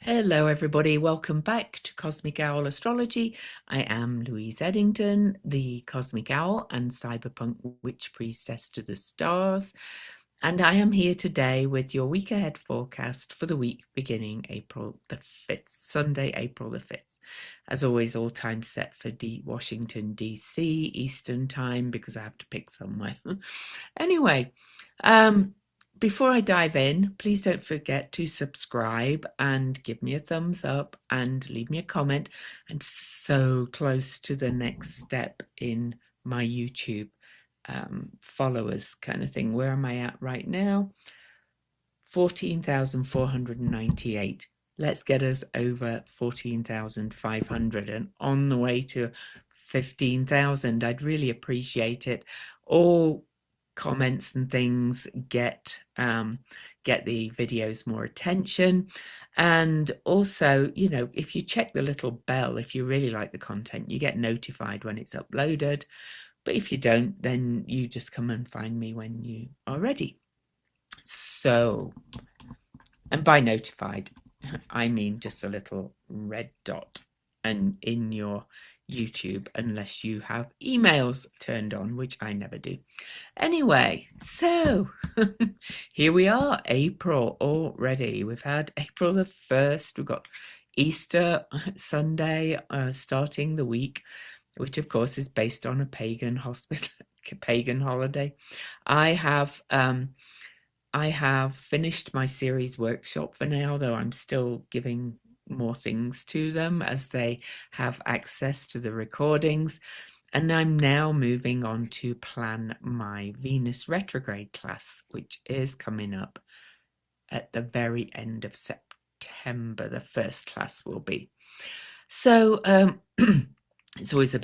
Hello everybody, welcome back to Cosmic Owl Astrology. I am Louise Edington, the Cosmic Owl and Cyberpunk Witch Priestess to the Stars. And I am here today with your week ahead forecast for the week beginning April the 5th, Sunday, April the 5th. As always, all time set for Washington, DC, Eastern time, because I have to pick somewhere. Anyway, before I dive in, please don't forget to subscribe and give me a thumbs up and leave me a comment. I'm so close to the next step in my YouTube followers kind of thing. Where am I at right now? 14,498. Let's get us over 14,500 and on the way to 15,000. I'd really appreciate it. All comments and things get the videos more attention, and also, you know, if you check the little bell, if you really like the content, you get notified when it's uploaded. But if you don't, then you just come and find me when you are ready. So, and by notified, I mean just a little red dot and in your YouTube, unless you have emails turned on, which I never do. Anyway, so here we are, April already. We've had April the 1st. We've got Easter Sunday starting the week, which of course is based on a pagan holiday. I have finished my series workshop for now, though I'm still giving more things to them as they have access to the recordings. And I'm now moving on to plan my Venus retrograde class, which is coming up at the very end of September. The first class will be. So it's always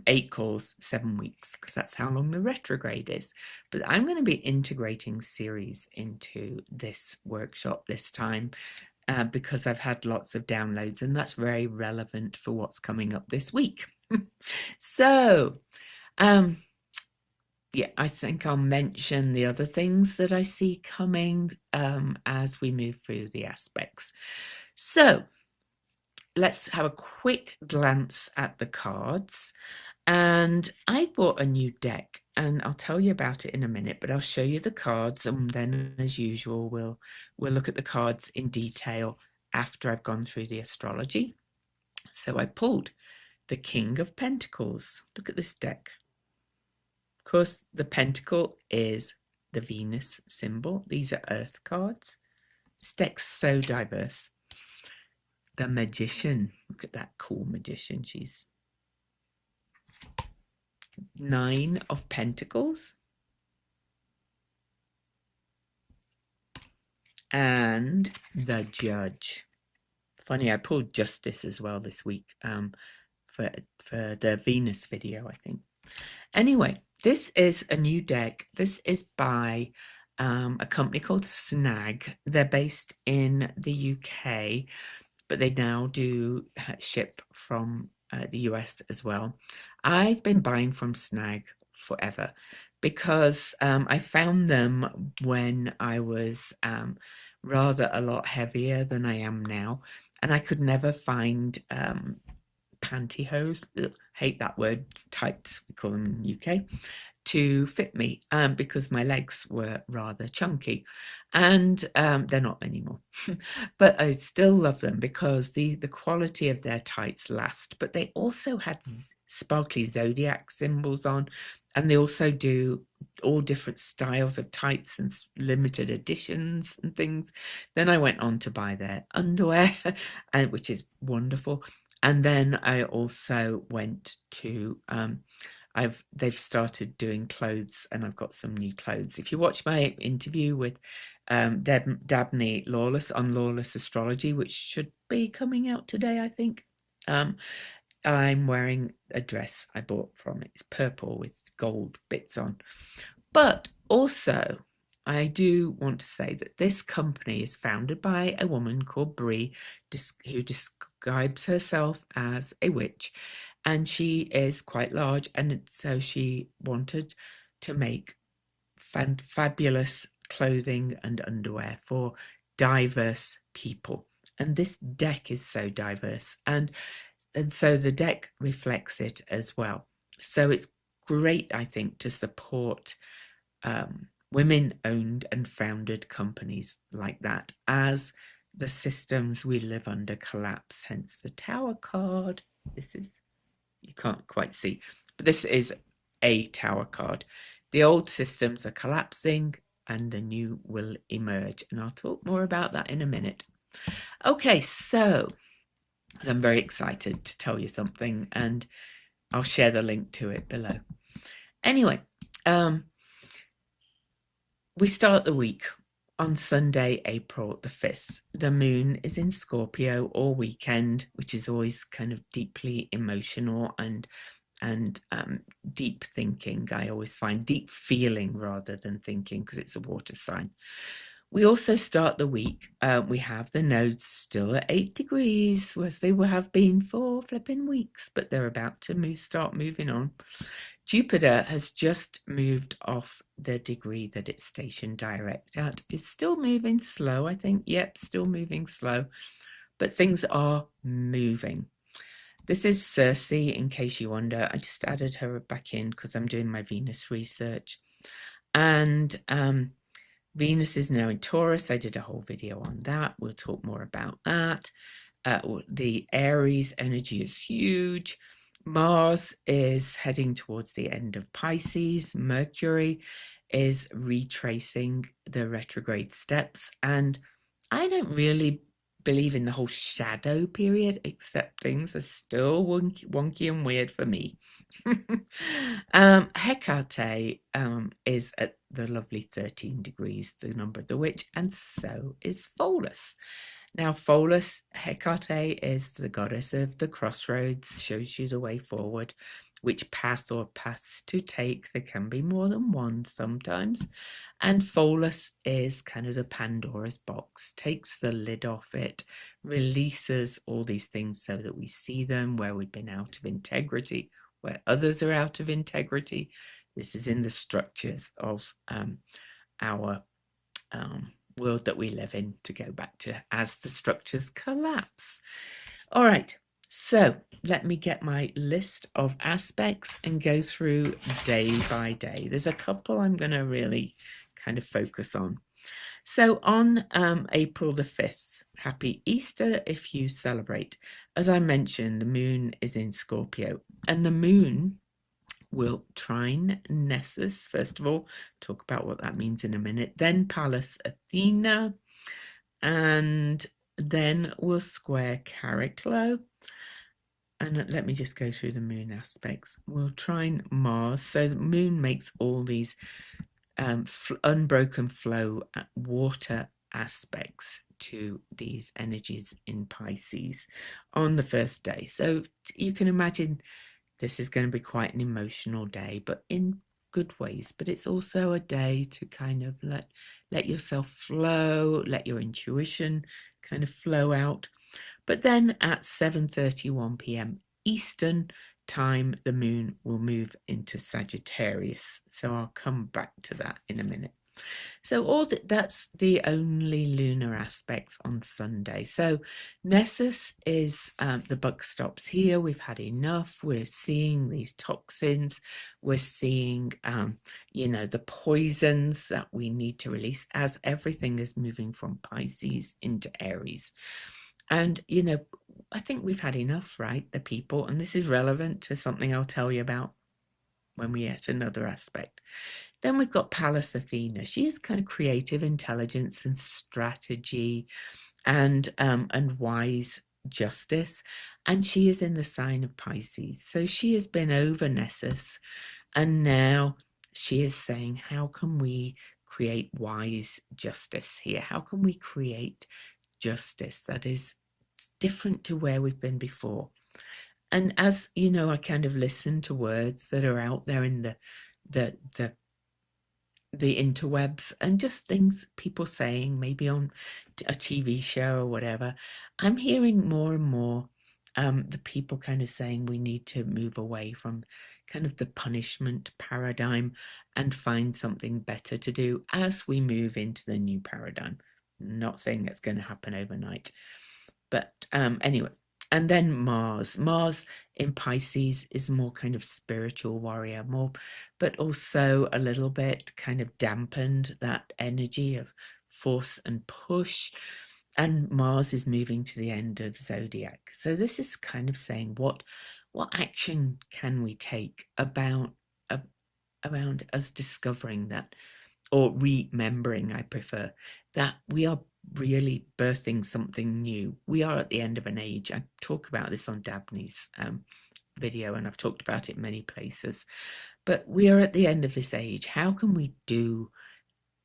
8 calls, 7 weeks, because that's how long the retrograde is. But I'm going to be integrating Ceres into this workshop this time because I've had lots of downloads, and that's very relevant for what's coming up this week. So, yeah, I think I'll mention the other things that I see coming as we move through the aspects. So, let's have a quick glance at the cards. And I bought a new deck, and I'll tell you about it in a minute, but I'll show you the cards, and then as usual we'll look at the cards in detail after I've gone through the astrology. So I pulled the King of Pentacles. Look at this deck. Of course, the pentacle is the Venus symbol. These are earth cards. This deck's so diverse. The Magician. Look at that cool magician. She's 9 of Pentacles. And the Judge. Funny, I pulled Justice as well this week for the Venus video, I think. Anyway, this is a new deck. This is by a company called Snag. They're based in the UK, but they now do ship from the US as well. I've been buying from Snag forever because I found them when I was rather a lot heavier than I am now, and I could never find pantyhose, hate that word, tights, we call them in UK, to fit me because my legs were rather chunky, and they're not anymore. But I still love them because the quality of their tights last, but they also had sparkly zodiac symbols on, and they also do all different styles of tights and limited editions and things. Then I went on to buy their underwear, which is wonderful. And then I also went to they've started doing clothes, and I've got some new clothes. If you watch my interview with Dabney Lawless on Lawless Astrology, which should be coming out today, I think, I'm wearing a dress I bought from it. It's purple with gold bits on. But also, I do want to say that this company is founded by a woman called Brie, who describes herself as a witch, and she is quite large, and so she wanted to make fabulous clothing and underwear for diverse people. And this deck is so diverse, and so the deck reflects it as well. So it's great, I think, to support women-owned and founded companies like that as the systems we live under collapse. Hence the Tower card. This is, you can't quite see, but this is a Tower card. The old systems are collapsing and the new will emerge, and I'll talk more about that in a minute. Okay, so I'm very excited to tell you something, and I'll share the link to it below. Anyway, we start the week on Sunday, April the 5th. The moon is in Scorpio all weekend, which is always kind of deeply emotional and deep thinking. I always find deep feeling rather than thinking, because it's a water sign. We also start the week, we have the nodes still at 8 degrees, as they have been for flipping weeks, but they're about to start moving on. Jupiter has just moved off the degree that it's stationed direct at. It's still moving slow, I think. Yep, still moving slow, but things are moving. This is Ceres, in case you wonder. I just added her back in because I'm doing my Venus research. And Venus is now in Taurus. I did a whole video on that. We'll talk more about that. The Aries energy is huge. Mars is heading towards the end of Pisces. Mercury is retracing the retrograde steps. And I don't really believe in the whole shadow period, except things are still wonky and weird for me. Hecate is at the lovely 13 degrees, the number of the witch, and so is Pholus. Now, Pholus, Hecate, is the goddess of the crossroads, shows you the way forward, which path or paths to take. There can be more than one sometimes. And Pholus is kind of the Pandora's box, takes the lid off it, releases all these things so that we see them, where we've been out of integrity, where others are out of integrity. This is in the structures of our world that we live in, to go back to as the structures collapse. All right, so let me get my list of aspects and go through day by day. There's a couple I'm going to really kind of focus on. So on April the 5th, happy Easter if you celebrate. As I mentioned, the moon is in Scorpio, and the moon will trine Nessus, first of all, talk about what that means in a minute, then Pallas Athena, and then we'll square Chariclo. And let me just go through the moon aspects. We'll trine Mars, so the moon makes all these unbroken flow water aspects to these energies in Pisces on the first day. So you can imagine this is going to be quite an emotional day, but in good ways. But it's also a day to kind of let yourself flow, let your intuition kind of flow out. But then at 7:31 p.m. Eastern time, the moon will move into Sagittarius. So I'll come back to that in a minute. So that's the only lunar aspects on Sunday. So Nessus is the buck stops here. We've had enough. We're seeing these toxins. We're seeing, the poisons that we need to release as everything is moving from Pisces into Aries. And, I think we've had enough, right? The people, and this is relevant to something I'll tell you about when we get another aspect. Then we've got Pallas Athena. She is kind of creative intelligence and strategy and wise justice. And she is in the sign of Pisces. So she has been over Nessus. And now she is saying, how can we create wise justice here? How can we create justice that is different to where we've been before? And as you know, I kind of listen to words that are out there in the interwebs, and just things people saying, maybe on a TV show or whatever. I'm hearing more and more the people kind of saying we need to move away from kind of the punishment paradigm and find something better to do as we move into the new paradigm. I'm not saying that's going to happen overnight, But anyway, and then Mars. Mars in Pisces is more kind of spiritual warrior, more, but also a little bit kind of dampened that energy of force and push. And Mars is moving to the end of zodiac. So this is kind of saying what action can we take about around us discovering that, or remembering, I prefer, that we are really birthing something new. We are at the end of an age. I talk about this on Dabney's video, and I've talked about it many places. But we are at the end of this age. How can we do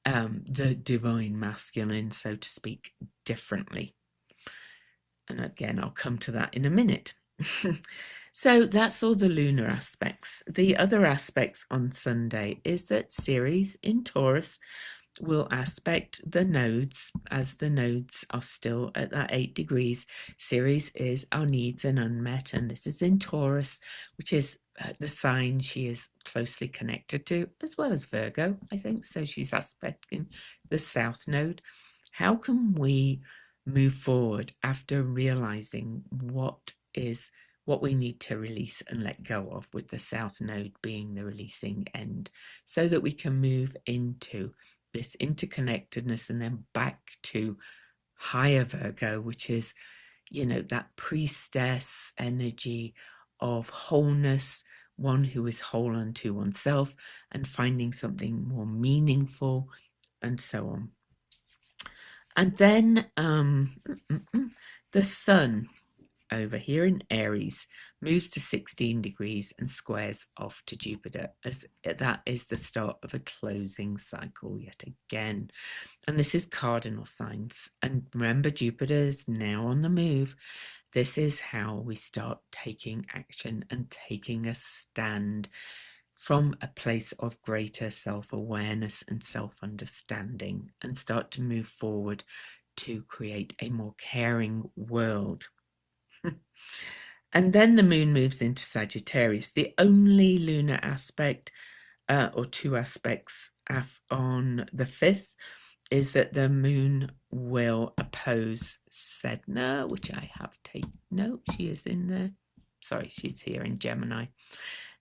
the divine masculine, so to speak, differently? And again, I'll come to that in a minute. So that's all the lunar aspects. The other aspects on Sunday is that Ceres in Taurus will aspect the nodes, as the nodes are still at that 8 degrees. Ceres is our needs and unmet, and this is in Taurus, which is the sign she is closely connected to, as well as Virgo, I think. So she's aspecting the south node. How can we move forward after realizing what we need to release and let go of, with the south node being the releasing end, so that we can move into this interconnectedness and then back to higher Virgo, which is, that priestess energy of wholeness, one who is whole unto oneself and finding something more meaningful, and so on. And then the sun over here in Aries moves to 16 degrees and squares off to Jupiter, as that is the start of a closing cycle yet again. And this is cardinal signs. And remember, Jupiter is now on the move. This is how we start taking action and taking a stand from a place of greater self-awareness and self-understanding, and start to move forward to create a more caring world. And then the moon moves into Sagittarius. The only lunar aspect, or two aspects on the 5th, is that the moon will oppose Sedna, which I have taken. No, she is in there. Sorry, she's here in Gemini.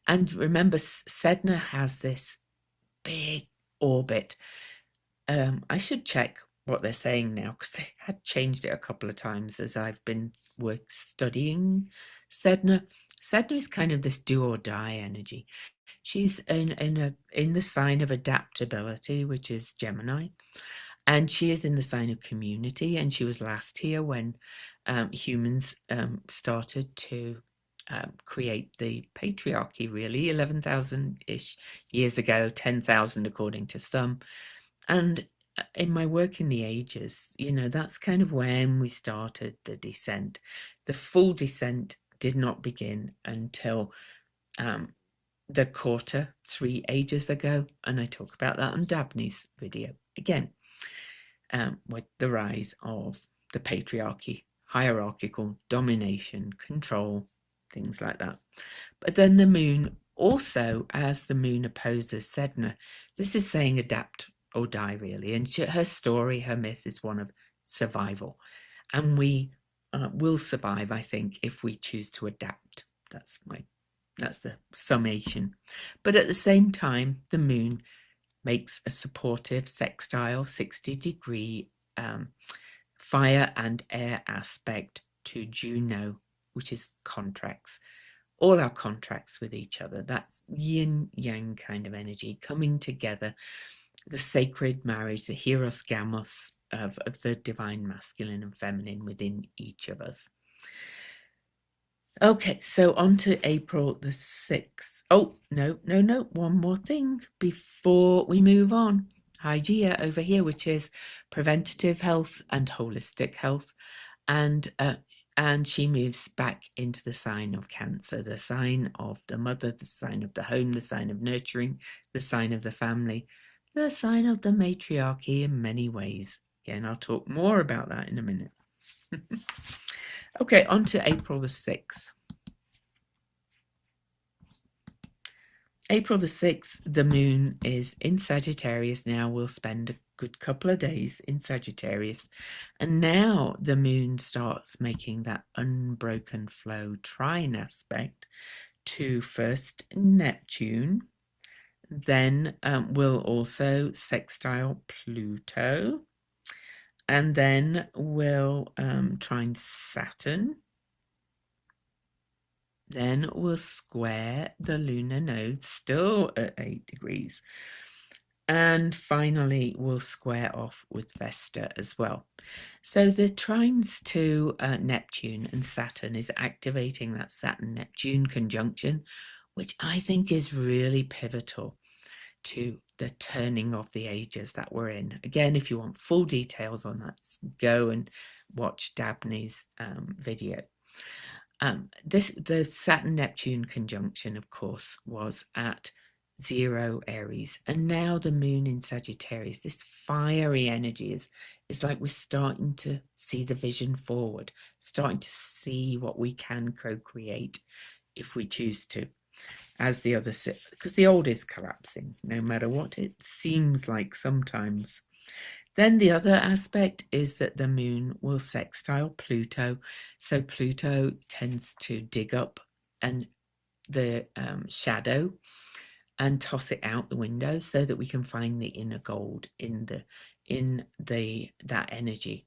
And remember, Sedna has this big orbit. I should check what they're saying now, because they had changed it a couple of times as I've been studying Sedna. Sedna is kind of this do or die energy. She's in the sign of adaptability, which is Gemini, and she is in the sign of community. And she was last here when humans started to create the patriarchy, really, 11,000-ish years ago, 10,000 according to some. And in my work in the ages, that's kind of when we started the descent. The full descent did not begin until the quarter 3 ages ago, and I talk about that on Dabney's video again, with the rise of the patriarchy, hierarchical domination, control, things like that. But then the moon also, as the moon opposes Sedna, this is saying adapt or die, really. And her story, her myth, is one of survival, and we will survive, I think, if we choose to adapt. That's the summation. But at the same time, the moon makes a supportive sextile 60-degree fire and air aspect to Juno, which is contracts. All our contracts with each other. That's yin-yang kind of energy coming together. The sacred marriage, the hieros gamos of the divine masculine and feminine within each of us. Okay, so on to April the 6th. Oh, no, one more thing before we move on. Hygeia over here, which is preventative health and holistic health. And she moves back into the sign of Cancer, the sign of the mother, the sign of the home, the sign of nurturing, the sign of the family, the sign of the matriarchy in many ways. Again, I'll talk more about that in a minute. Okay, on to April the 6th. April the 6th, the moon is in Sagittarius now. We'll spend a good couple of days in Sagittarius. And now the moon starts making that unbroken flow trine aspect to first Neptune. Then we'll also sextile Pluto. And then we'll trine Saturn. Then we'll square the lunar node, still at 8 degrees. And finally, we'll square off with Vesta as well. So the trines to Neptune and Saturn is activating that Saturn-Neptune conjunction, which I think is really pivotal to the turning of the ages that we're in. Again, if you want full details on that, go and watch Dabney's video. The Saturn-Neptune conjunction, of course, was at 0 Aries, and now the moon in Sagittarius, this fiery energy is like we're starting to see the vision forward, starting to see what we can co-create if we choose to, as the other, because the old is collapsing no matter what it seems like sometimes. Then the other aspect is that the moon will sextile Pluto. So Pluto tends to dig up and the shadow and toss it out the window so that we can find the inner gold in that energy.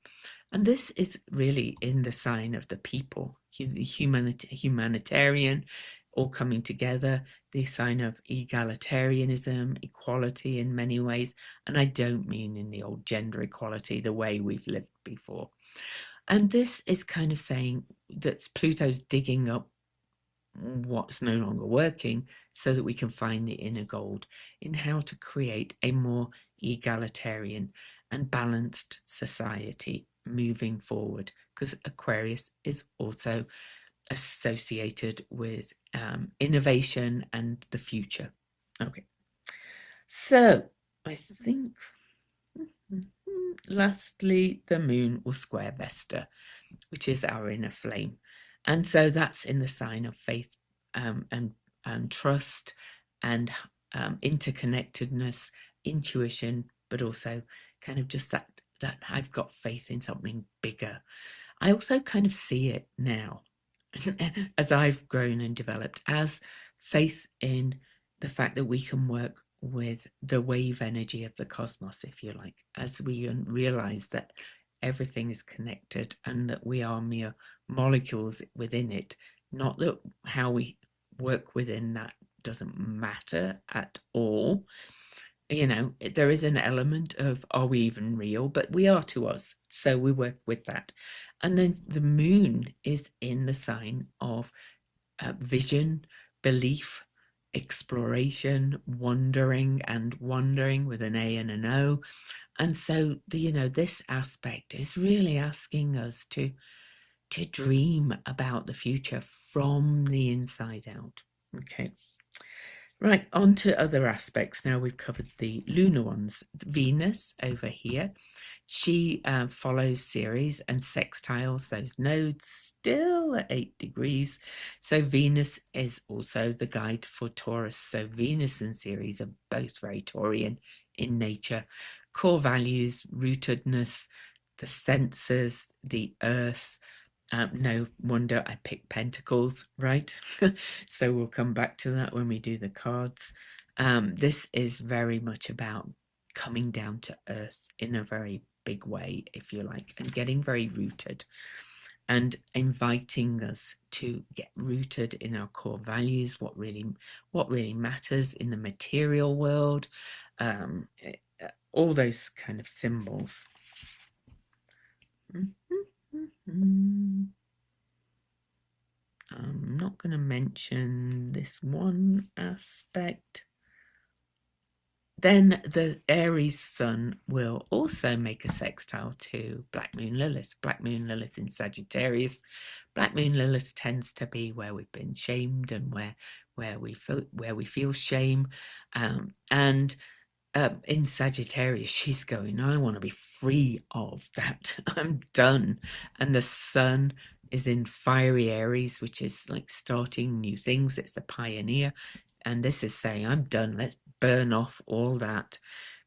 And this is really in the sign of the people, the humanitarian, all coming together, the sign of egalitarianism, equality in many ways. And I don't mean in the old gender equality, the way we've lived before. And this is kind of saying that Pluto's digging up what's no longer working so that we can find the inner gold in how to create a more egalitarian and balanced society moving forward, because Aquarius is also associated with innovation and the future. Okay, so I think lastly the moon will square Vesta, which is our inner flame, and so that's in the sign of faith and trust and interconnectedness, intuition, but also kind of just that I've got faith in something bigger. I also kind of see it now as I've grown and developed as faith in the fact that we can work with the wave energy of the cosmos, if you like, as we realize that everything is connected and that we are mere molecules within it. Not that how we work within that doesn't matter at all. You know, there is an element of, are we even real? But we are to us, so we work with that. And then the moon is in the sign of vision, belief, exploration, wandering with an A and an O. And so this aspect is really asking us to dream about the future from the inside out. Okay. Right, on to other aspects. Now we've covered the lunar ones. Venus over here, she follows Ceres and sextiles those nodes, still at 8 degrees. So Venus is also the guide for Taurus. So Venus and Ceres are both very Taurian in nature. Core values, rootedness, the senses, the earth. No wonder I picked pentacles, right? So we'll come back to that when we do the cards. This is very much about coming down to earth in a very big way, if you like, and getting very rooted and inviting us to get rooted in our core values, what really matters in the material world, all those kind of symbols. I'm not going to mention this one aspect. Then the Aries sun will also make a sextile to Black Moon Lilith. Black Moon Lilith in Sagittarius. Black Moon Lilith tends to be where we've been shamed and where we feel shame. And in Sagittarius, she's going, I want to be free of that. I'm done. And the sun is in fiery Aries, which is like starting new things. It's the pioneer. And this is saying, I'm done. Let's burn off all that,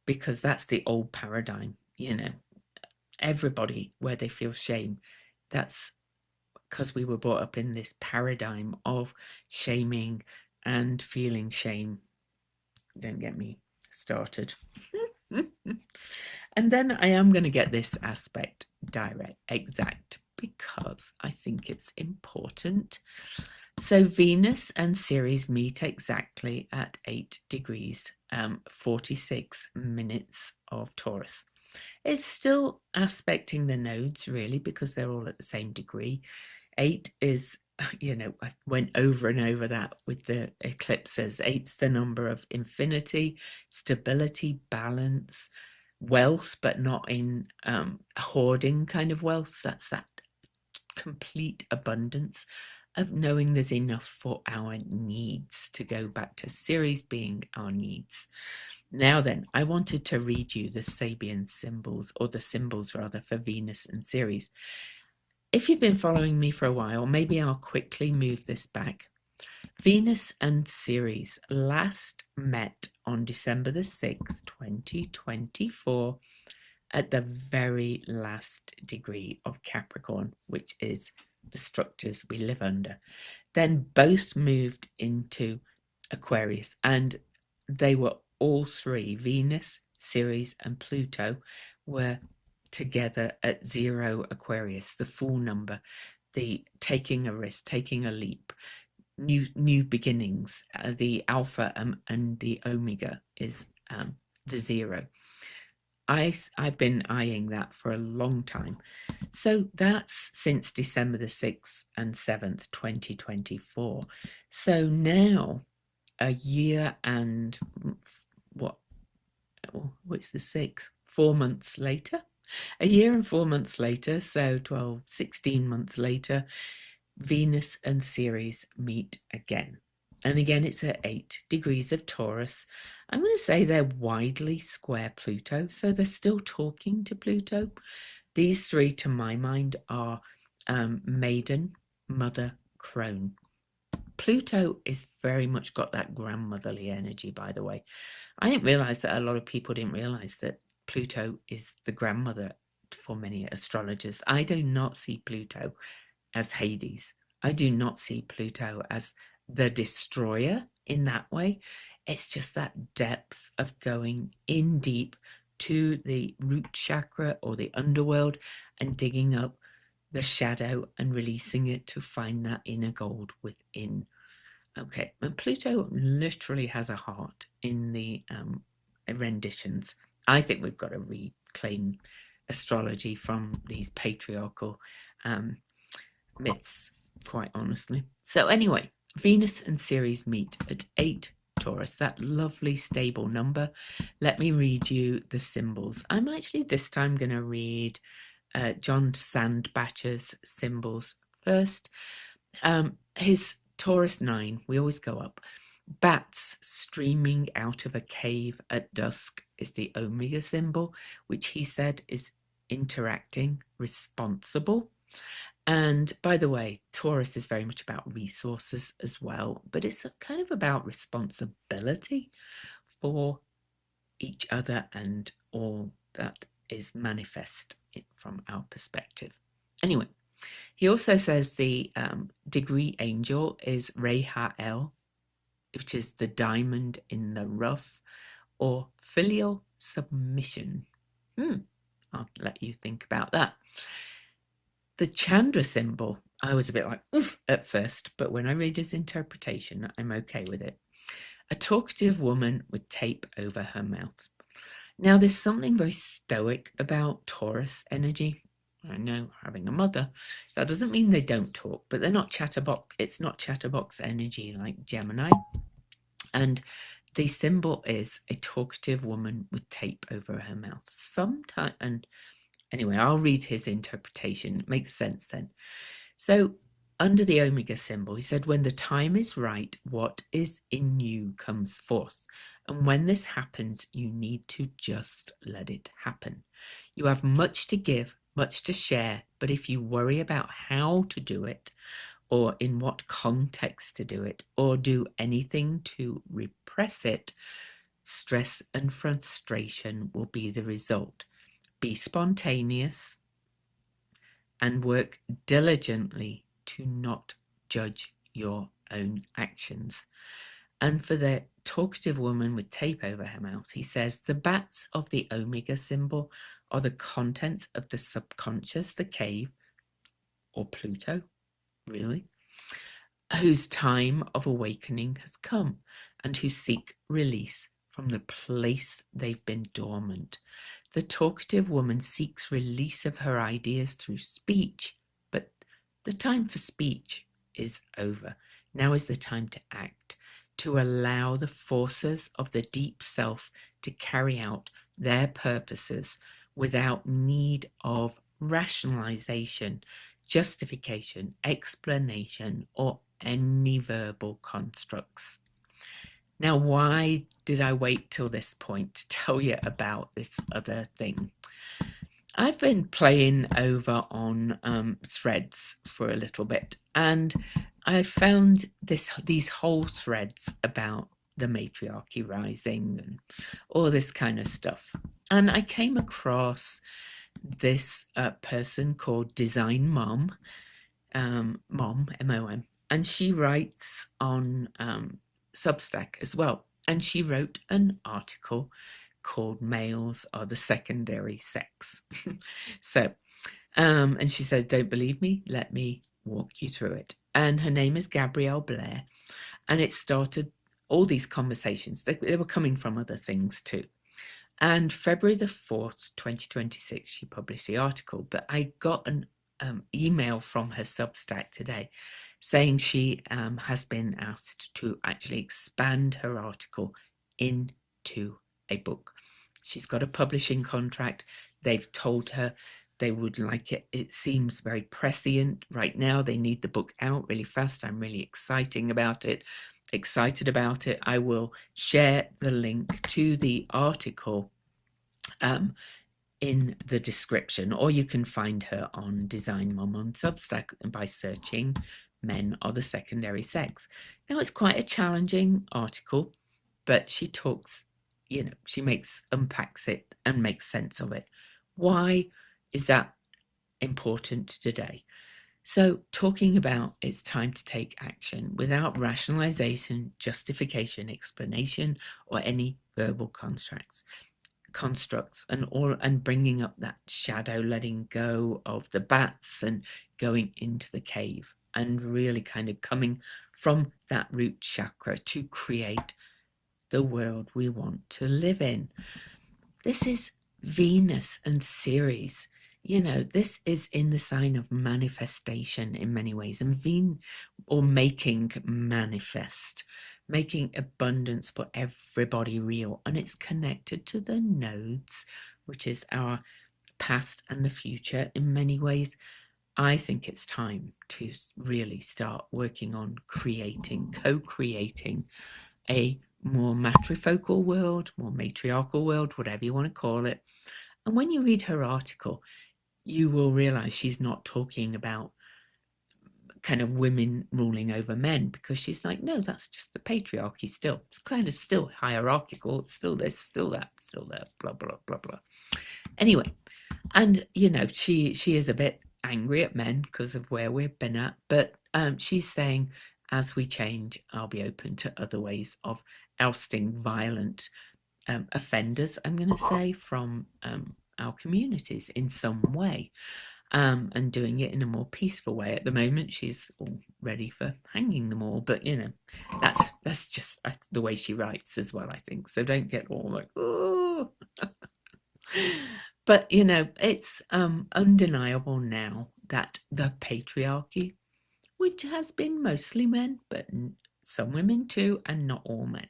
because that's the old paradigm. You know, everybody, where they feel shame, that's because we were brought up in this paradigm of shaming and feeling shame. Don't get me started. And then I am going to get this aspect exact, because I think it's important. So Venus and Ceres meet exactly at 8 degrees, 46 minutes of Taurus. It's still aspecting the nodes, really, because they're all at the same degree. 8 is, you know, I went over and over that with the eclipses. 8's the number of infinity, stability, balance, wealth, but not in hoarding kind of wealth. That's that complete abundance of knowing there's enough for our needs, to go back to Ceres being our needs. Now then, I wanted to read you the Sabian symbols, or the symbols rather, for Venus and Ceres. If you've been following me for a while, maybe I'll quickly move this back. Venus and Ceres last met on December the 6th, 2024, at the very last degree of Capricorn, which is the structures we live under. Then both moved into Aquarius, and they were all three, Venus, Ceres and Pluto, were together at 0 Aquarius, the full number, the taking a risk, taking a leap, new beginnings. The alpha and the omega is the 0. I've been eyeing that for a long time. So that's since December the 6th and 7th, 2024. So now, a year and what's the 6th? 4 months later? A year and 4 months later, so 12, 16 months later, Venus and Ceres meet again. And again, it's at 8 degrees of Taurus. I'm going to say they're widely square Pluto, so they're still talking to Pluto. These three, to my mind, are Maiden, Mother, Crone. Pluto is very much got that grandmotherly energy, by the way. I didn't realise that a lot of people didn't realise that Pluto is the grandmother for many astrologers. I do not see Pluto as Hades. I do not see Pluto as the destroyer in that way. It's just that depth of going in deep to the root chakra or the underworld and digging up the shadow and releasing it to find that inner gold within. Okay, and Pluto literally has a heart in the renditions. I think we've got to reclaim astrology from these patriarchal myths, quite honestly. So anyway, Venus and Ceres meet at 8 Taurus, that lovely stable number. Let me read you the symbols. I'm actually this time going to read John Sandbacher's symbols first. His Taurus 9, we always go up. Bats streaming out of a cave at dusk is the Omega symbol, which he said is interacting, responsible. And by the way, Taurus is very much about resources as well, but it's kind of about responsibility for each other and all that is manifest from our perspective. Anyway, he also says the degree angel is Rehael, which is the diamond in the rough, or filial submission. I'll let you think about that. The Chandra symbol, I was a bit like, oof, at first, but when I read his interpretation, I'm okay with it. A talkative woman with tape over her mouth. Now, there's something very stoic about Taurus energy. I know, having a mother, that doesn't mean they don't talk, but they're not chatterbox. It's not chatterbox energy like Gemini. And the symbol is a talkative woman with tape over her mouth. Sometimes, and anyway, I'll read his interpretation. It makes sense then. So under the Omega symbol, he said, when the time is right, what is in you comes forth. And when this happens, you need to just let it happen. You have much to give, much to share, but if you worry about how to do it, or in what context to do it, or do anything to repress it, stress and frustration will be the result. Be spontaneous and work diligently to not judge your own actions. And for the talkative woman with tape over her mouth, he says, the bats of the Omega symbol are the contents of the subconscious, the cave, or Pluto, really, whose time of awakening has come and who seek release from the place they've been dormant. The talkative woman seeks release of her ideas through speech, but the time for speech is over. Now is the time to act, to allow the forces of the deep self to carry out their purposes without need of rationalization, justification, explanation, or any verbal constructs. Now, why did I wait till this point to tell you about this other thing? I've been playing over on threads for a little bit, and I found these whole threads about the matriarchy rising and all this kind of stuff. And I came across this person called Design Mom, M-O-M, and she writes on Substack as well. And she wrote an article called Males Are the Secondary Sex. So, and she says, don't believe me? Let me walk you through it. And her name is Gabrielle Blair. And it started all these conversations. They were coming from other things too. And February the 4th, 2026, she published the article. But I got an email from her Substack today saying she has been asked to actually expand her article into a book. She's got a publishing contract. They've told her they would like it. It seems very prescient right now. They need the book out really fast. I'm really excited about it. I will share the link to the article in the description, or you can find her on Design Mom on Substack by searching Men Are the Secondary Sex. Now, it's quite a challenging article, but she talks, she unpacks it and makes sense of it. Why is that important today? So, talking about it's time to take action without rationalization, justification, explanation, or any verbal constructs and bringing up that shadow, letting go of the bats and going into the cave and really kind of coming from that root chakra to create the world we want to live in. This is Venus and Ceres. This is in the sign of manifestation in many ways, and making manifest, making abundance for everybody real. And it's connected to the nodes, which is our past and the future in many ways. I think it's time to really start working on co-creating a more matrifocal world, more matriarchal world, whatever you want to call it. And when you read her article, you will realize she's not talking about kind of women ruling over men, because she's like, no, that's just the patriarchy still. It's kind of still hierarchical. It's still this, still that, still that, blah, blah, blah, blah. Anyway, and, she is a bit angry at men because of where we've been at, but she's saying, as we change, I'll be open to other ways of ousting violent offenders, I'm going to say, from our communities in some way, and doing it in a more peaceful way. At the moment, she's all ready for hanging them all, but that's just the way she writes as well, I think. So don't get all like, oh. But it's undeniable now that the patriarchy, which has been mostly men, but some women too, and not all men,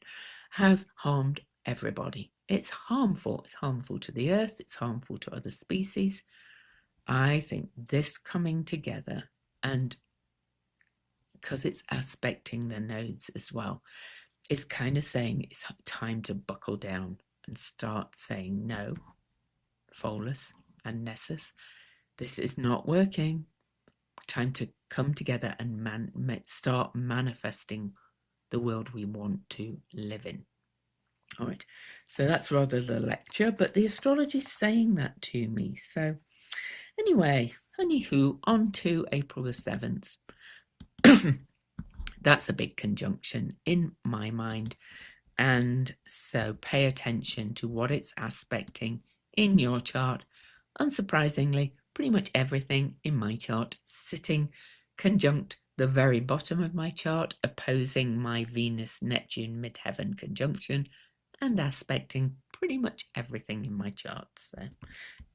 has harmed everybody. It's harmful. It's harmful to the earth. It's harmful to other species. I think this coming together, and because it's aspecting the nodes as well, is kind of saying it's time to buckle down and start saying no, Pholus and Nessus. This is not working. time to come together and start manifesting the world we want to live in. All right, so that's rather the lecture, but the astrology's saying that to me. So anyway, anywho, on to April the 7th. That's a big conjunction in my mind. And so pay attention to what it's aspecting in your chart. Unsurprisingly, pretty much everything in my chart sitting conjunct the very bottom of my chart, opposing my Venus-Neptune midheaven conjunction and aspecting pretty much everything in my chart. So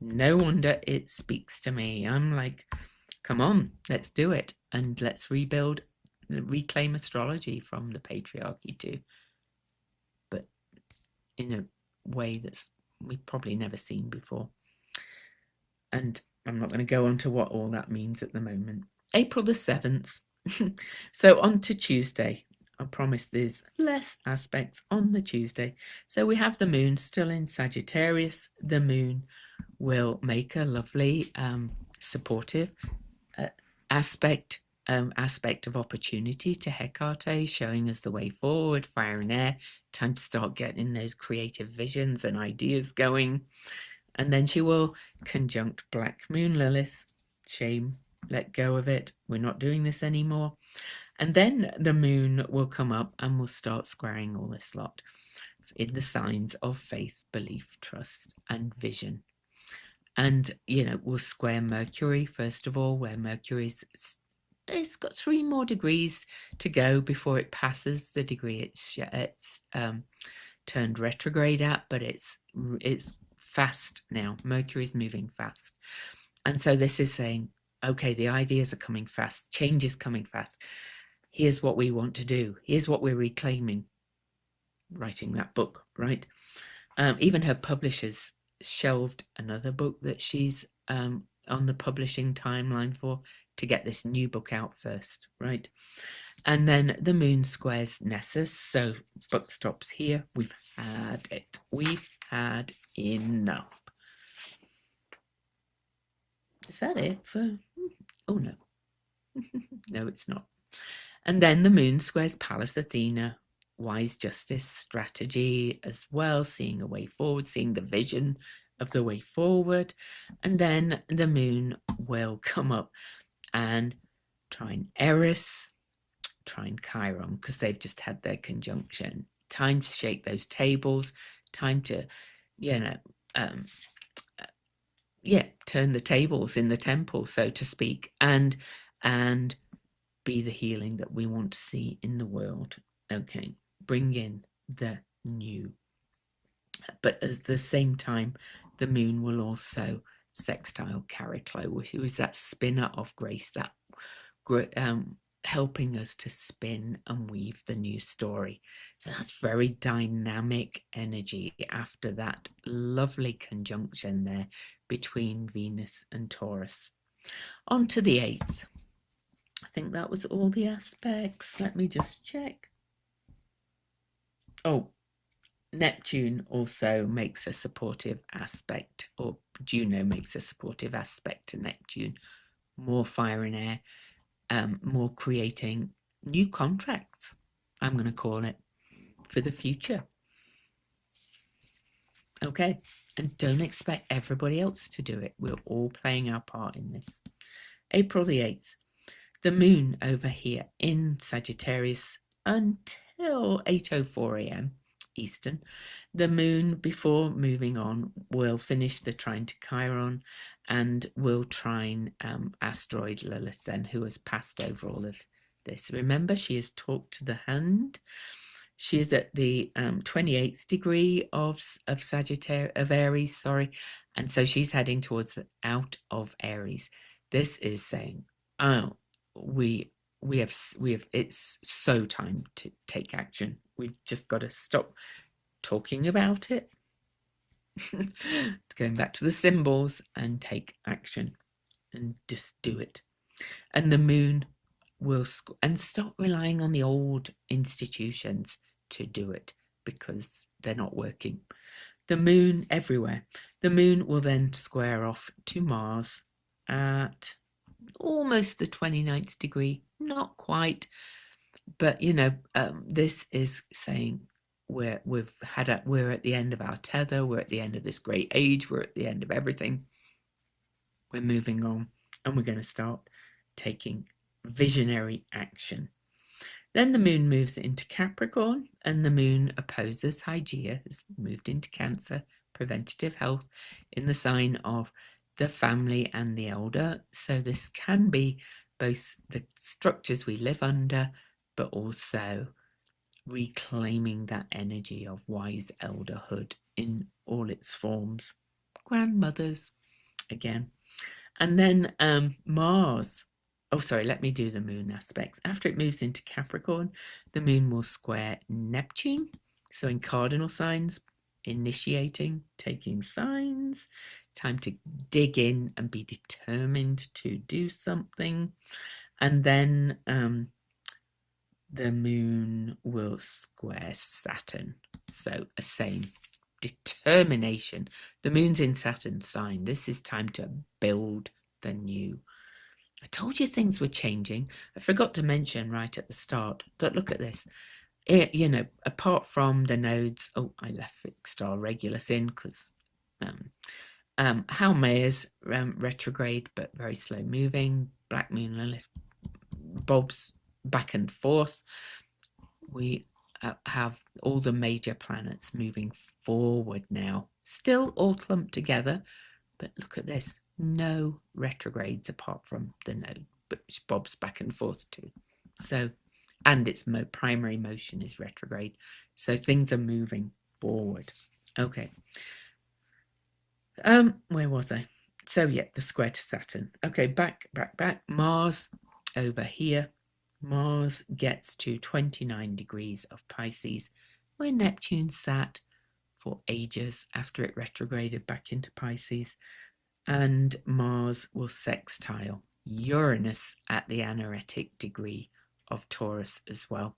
no wonder it speaks to me. I'm like, come on, let's do it. And let's reclaim astrology from the patriarchy too. But in a way that's we've probably never seen before. And I'm not going to go on to what all that means at the moment. April the 7th. So on to Tuesday. I promise there's less aspects on the Tuesday. So we have the moon still in Sagittarius. The moon will make a lovely supportive aspect of opportunity to Hecate, showing us the way forward, fire and air. Time to start getting those creative visions and ideas going. And then she will conjunct Black Moon Lilith. Shame, let go of it. We're not doing this anymore. And then the moon will come up and will start squaring all this lot in the signs of faith, belief, trust, and vision. And, you know, we'll square Mercury, first of all, where Mercury's it's got 3 more degrees to go before it passes the degree it's turned retrograde at, but it's fast now. Mercury's moving fast. And so this is saying, okay, the ideas are coming fast, change is coming fast. Here's what we want to do. Here's what we're reclaiming. Writing that book, right? Even her publishers shelved another book that she's on the publishing timeline for to get this new book out first, right? And then the moon squares Nessus, so book stops here. We've had it. We've had enough. Is that it for... Oh, no. No, it's not. And then the moon squares Pallas Athena, wise justice, strategy as well, seeing a way forward, seeing the vision of the way forward. And then the moon will come up and trine Eris, trine Chiron, because they've just had their conjunction. Time to shake those tables, time to, turn the tables in the temple, so to speak, and be the healing that we want to see in the world. Okay, bring in the new. But at the same time, the moon will also sextile Chariclo, who is that spinner of grace, that helping us to spin and weave the new story. So that's very dynamic energy after that lovely conjunction there between Venus and Taurus. On to the 8th. I think that was all the aspects. Let me just check. Oh, Neptune also makes a supportive aspect, or Juno makes a supportive aspect to Neptune. More fire and air, more creating new contracts, I'm going to call it, for the future. Okay, and don't expect everybody else to do it. We're all playing our part in this. April the 8th. The moon over here in Sagittarius until 8:04 a.m. Eastern. The moon, before moving on, will finish the trine to Chiron and will trine asteroid Lilith then, who has passed over all of this. Remember, she is talked to the hand. She is at the 28th degree of Aries, sorry, and so she's heading towards out of Aries. This is saying, oh, we have it's so time to take action. We've just got to stop talking about it, going back to the symbols, and take action and just do it. And the moon will and stop relying on the old institutions to do it, because they're not working. The moon everywhere. The moon will then square off to Mars at almost the 29th degree, not quite, but this is saying we're at the end of our tether, we're at the end of this great age, we're at the end of everything. We're moving on, and we're going to start taking visionary action. Then the moon moves into Capricorn, and the moon opposes Hygeia, has moved into Cancer, preventative health, in the sign of the family and the elder. So this can be both the structures we live under, but also reclaiming that energy of wise elderhood in all its forms. Grandmothers, again. And then Mars. Oh, sorry, let me do the moon aspects. After it moves into Capricorn, the moon will square Neptune. So in cardinal signs, initiating, taking signs, time to dig in and be determined to do something. And then the moon will square Saturn. So a same determination. The moon's in Saturn's sign. This is time to build the new. I told you things were changing. I forgot to mention right at the start that look at this. Apart from the nodes, I left fixed star Regulus in because Haumea retrograde, but very slow moving. Black moon Lilith bobs back and forth. We have all the major planets moving forward now, still all clumped together, but look at this, no retrogrades apart from the node, which bobs back and forth too. So, and its primary motion is retrograde, so things are moving forward. Okay. Where was I? So yeah, the square to Saturn. Okay, back. Mars over here. Mars gets to 29 degrees of Pisces, where Neptune sat for ages after it retrograded back into Pisces. And Mars will sextile Uranus at the anaretic degree of Taurus as well.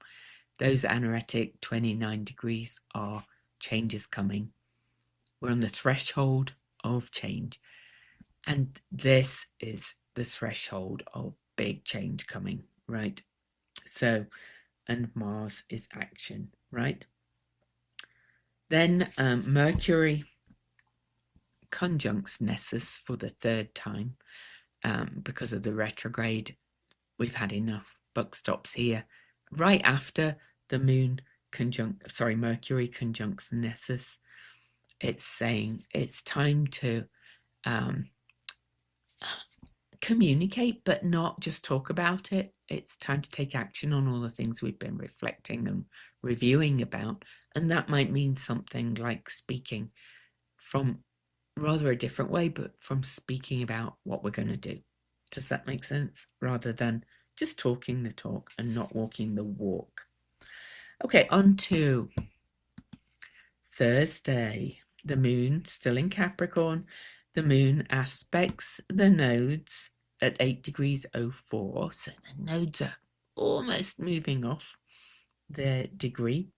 Those anaretic 29 degrees are changes coming. We're on the threshold of change. And this is the threshold of big change coming, right? So, and Mars is action, right? Then Mercury conjuncts Nessus for the third time because of the retrograde. We've had enough. Buck stops here. Right after the Mercury conjuncts Nessus, it's saying it's time to communicate, but not just talk about it. It's time to take action on all the things we've been reflecting and reviewing about. And that might mean something like speaking from rather a different way, but from speaking about what we're going to do. Does that make sense? Rather than just talking the talk and not walking the walk. Okay, on to Thursday. The moon still in Capricorn. The moon aspects the nodes at 8 degrees 04. So the nodes are almost moving off their degree.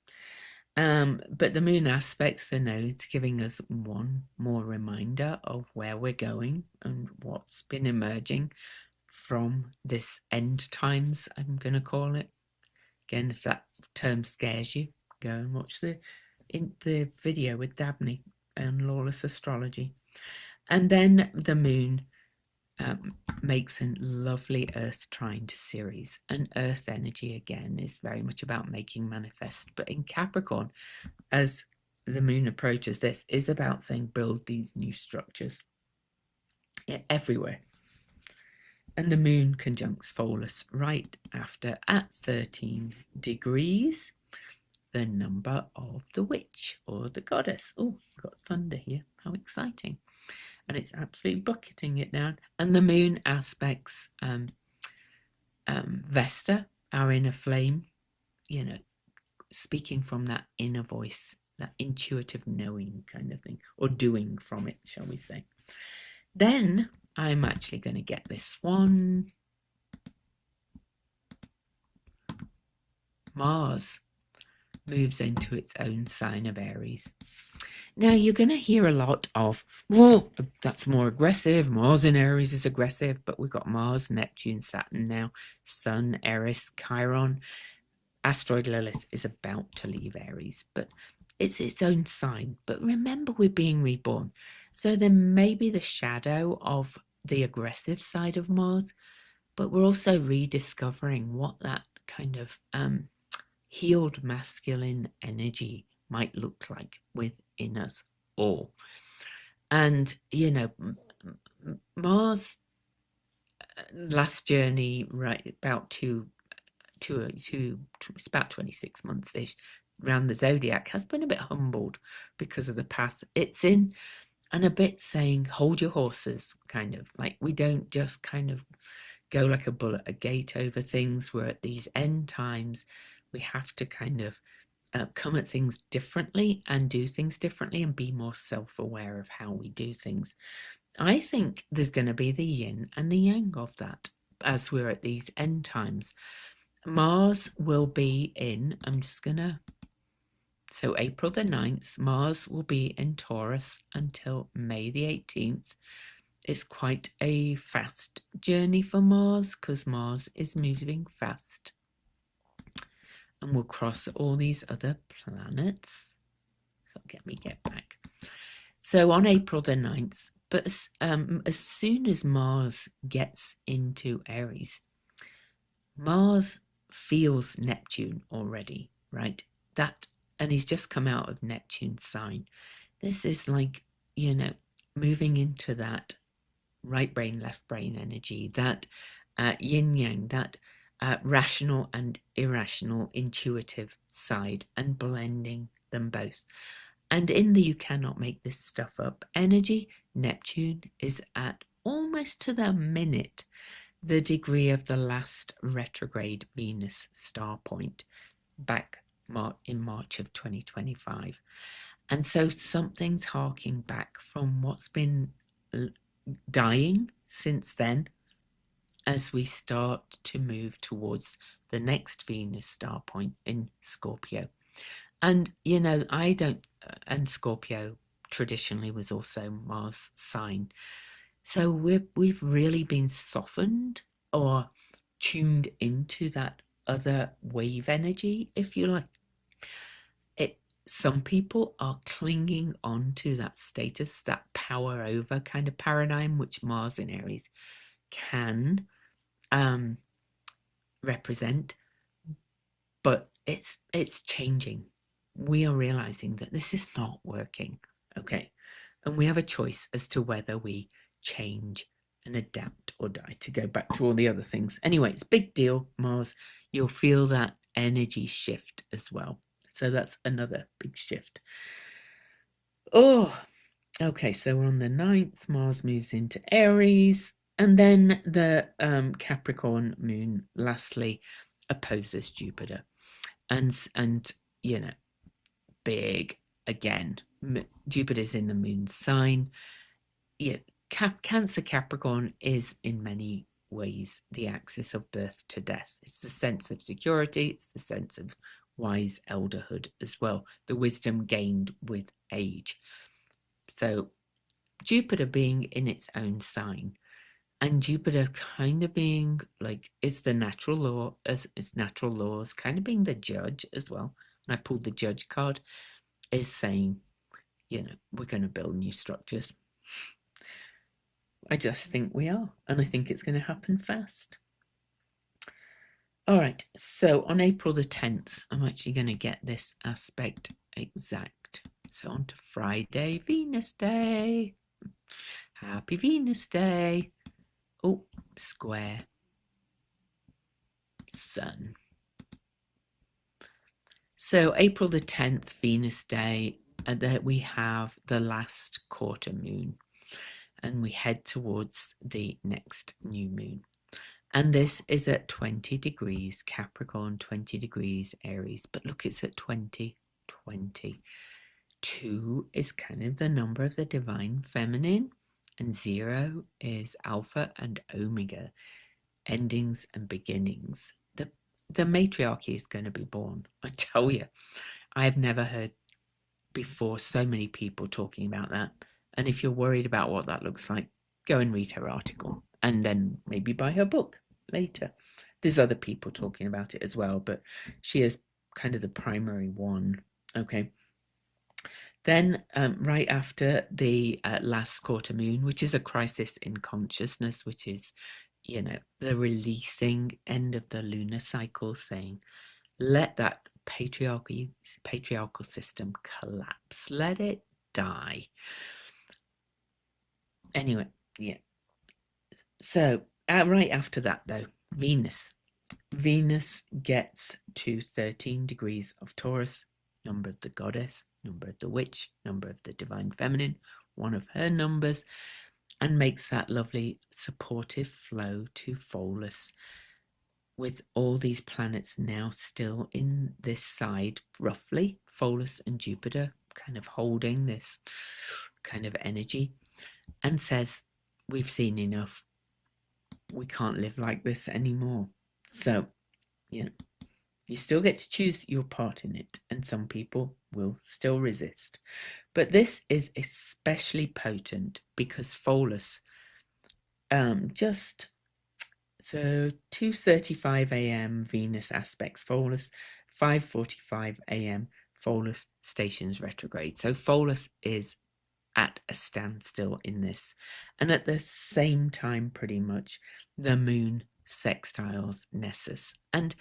But the moon aspects the nodes, giving us one more reminder of where we're going and what's been emerging from this end times, I'm going to call it. Again, if that term scares you, go and watch the video with Dabney and Lawless Astrology. And then the moon makes a lovely Earth trine to Ceres. And Earth energy, again, is very much about making manifest. But in Capricorn, as the moon approaches this, is about saying build these new structures everywhere. And the moon conjuncts Pholus right after at 13 degrees, the number of the witch or the goddess. Oh, we've got thunder here. How exciting. And it's absolutely bucketing it down. And the moon aspects Vesta, our inner flame, speaking from that inner voice, that intuitive knowing kind of thing, or doing from it, shall we say. Then I'm actually going to get this one. Mars moves into its own sign of Aries. Now, you're going to hear a lot of, well, that's more aggressive. Mars in Aries is aggressive, but we've got Mars, Neptune, Saturn now, Sun, Eris, Chiron. Asteroid Lilith is about to leave Aries, but it's its own sign. But remember, we're being reborn. So there may be the shadow of the aggressive side of Mars, but we're also rediscovering what that kind of healed masculine energy might look like within us all. And, you know, Mars last journey, right, about it's about 26 months ish around the zodiac, has been a bit humbled because of the path it's in, and a bit saying, hold your horses, kind of like we don't just kind of go like a bull at a gate over things. We're at these end times. We have to kind of come at things differently and do things differently and be more self-aware of how we do things. I think there's going to be the yin and the yang of that as we're at these end times. Mars will be in, so April the 9th, Mars will be in Taurus until May the 18th. It's quite a fast journey for Mars because Mars is moving fast. And we'll cross all these other planets. So let me get back. So on April the 9th, but as soon as Mars gets into Aries, Mars feels Neptune already, right? And he's just come out of Neptune's sign. This is like, you know, moving into that right brain, left brain energy, that yin yang, that rational and irrational, intuitive side, and blending them both. And in the you cannot make this stuff up energy, Neptune is at almost to the minute the degree of the last retrograde Venus star point back in March of 2025. And so something's harking back from what's been dying since then as we start to move towards the next Venus star point in Scorpio. And, you know, and Scorpio traditionally was also Mars sign. So we've really been softened or tuned into that other wave energy, if you like. Some people are clinging on to that status, that power over kind of paradigm, which Mars in Aries can represent, but it's changing. We are realizing that this is not working, okay? And we have a choice as to whether we change and adapt or die, to go back to all the other things. Anyway, it's a big deal, Mars. You'll feel that energy shift as well. So that's another big shift. Oh, okay, so we're on the 9th. Mars moves into Aries. And then the Capricorn moon, lastly, opposes Jupiter. And you know, big again. Jupiter's in the moon sign. Yeah, Cancer Capricorn is in many ways the axis of birth to death. It's the sense of security. It's the sense of wise elderhood as well, the wisdom gained with age. So Jupiter being in its own sign, and Jupiter kind of being like, it's the natural law, as its natural laws, kind of being the judge as well. And I pulled the judge card, is saying, you know, we're going to build new structures. I just think we are, and I think it's going to happen fast. All right, so on April the 10th, I'm actually going to get this aspect exact. So on to Friday, Venus Day. Happy Venus Day. Oh, square. Sun. So April the 10th, Venus Day, that we have the last quarter moon, and we head towards the next new moon. And this is at 20 degrees Capricorn, 20 degrees Aries. But look, it's at 20. 2 is kind of the number of the divine feminine. And 0 is alpha and omega, endings and beginnings. The matriarchy is going to be born. I tell you, I've never heard before so many people talking about that. And if you're worried about what that looks like, go and read her article and then maybe buy her book later. There's other people talking about it as well, but she is kind of the primary one. Okay. Then right after the last quarter moon, which is a crisis in consciousness, which is, you know, the releasing end of the lunar cycle, saying, let that patriarchal system collapse. Let it die. Anyway, yeah. So right after that, though, Venus. Venus gets to 13 degrees of Taurus, number of the goddess, number of the witch, number of the divine feminine, one of her numbers, and makes that lovely supportive flow to Pholus, with all these planets now still in this side, roughly, Pholus and Jupiter, kind of holding this kind of energy, and says, we've seen enough. We can't live like this anymore. So, you know, you still get to choose your part in it, and some people will still resist. But this is especially potent because Pholus, just so 2:35 a.m. Venus aspects Pholus, 5:45 a.m. Pholus stations retrograde. So Pholus is at a standstill in this, and at the same time, pretty much, the moon sextiles Nessus. And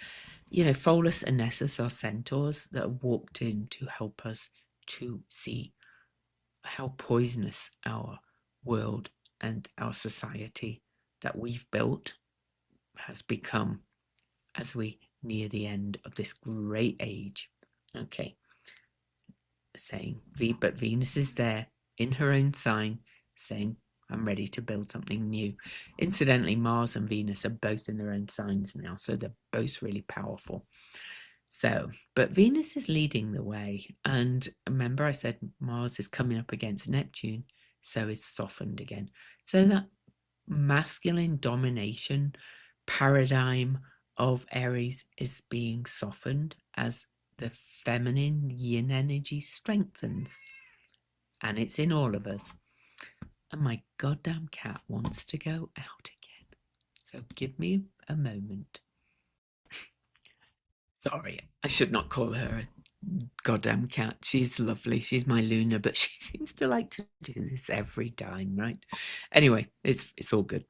you know, Pholus and Nessus are centaurs that have walked in to help us to see how poisonous our world and our society that we've built has become as we near the end of this great age. Okay. Saying, but Venus is there in her own sign, saying, I'm ready to build something new. Incidentally, Mars and Venus are both in their own signs now, so they're both really powerful. So, but Venus is leading the way. And remember I said Mars is coming up against Neptune, so is softened again. So that masculine domination paradigm of Aries is being softened as the feminine yin energy strengthens. And it's in all of us. And my goddamn cat wants to go out again. So give me a moment. Sorry, I should not call her a goddamn cat. She's lovely. She's my Luna, but she seems to like to do this every time, right? Anyway, it's all good.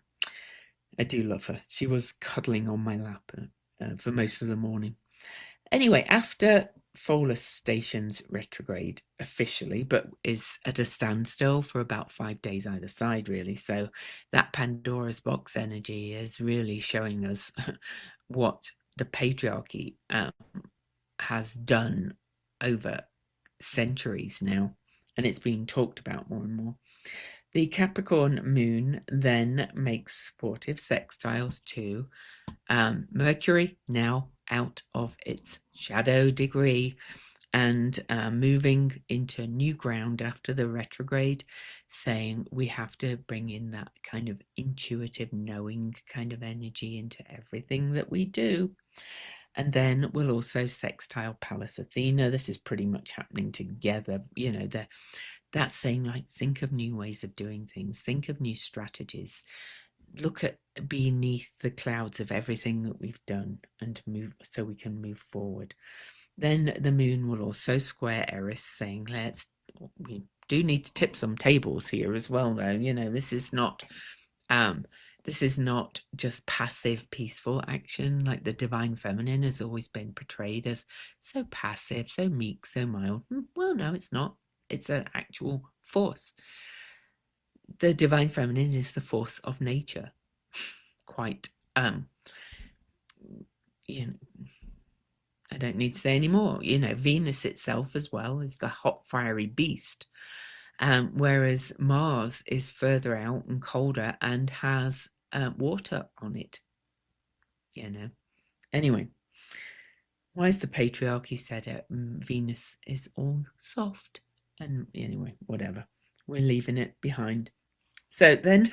I do love her. She was cuddling on my lap for most of the morning. Anyway, after Pholus stations retrograde officially, but is at a standstill for about 5 days either side, really. So that Pandora's box energy is really showing us what the patriarchy has done over centuries now, and it's being talked about more and more. The Capricorn moon then makes supportive sextiles to Mercury, now out of its shadow degree and moving into new ground after the retrograde, saying we have to bring in that kind of intuitive knowing kind of energy into everything that we do. And then we'll also sextile Pallas Athena. This is pretty much happening together. You know, that's saying, like, think of new ways of doing things, think of new strategies, look at beneath the clouds of everything that we've done and move so we can move forward. Then the moon will also square Eris, saying, we do need to tip some tables here as well, though. You know, this is not just passive, peaceful action. Like the divine feminine has always been portrayed as so passive, so meek, so mild. Well, no, it's not. It's an actual force. The divine feminine is the force of nature. Quite, you know, I don't need to say any more. You know, Venus itself as well is the hot, fiery beast. Whereas Mars is further out and colder and has water on it. You know. Anyway, why is the patriarchy said Venus is all soft? And anyway, whatever. We're leaving it behind. So then,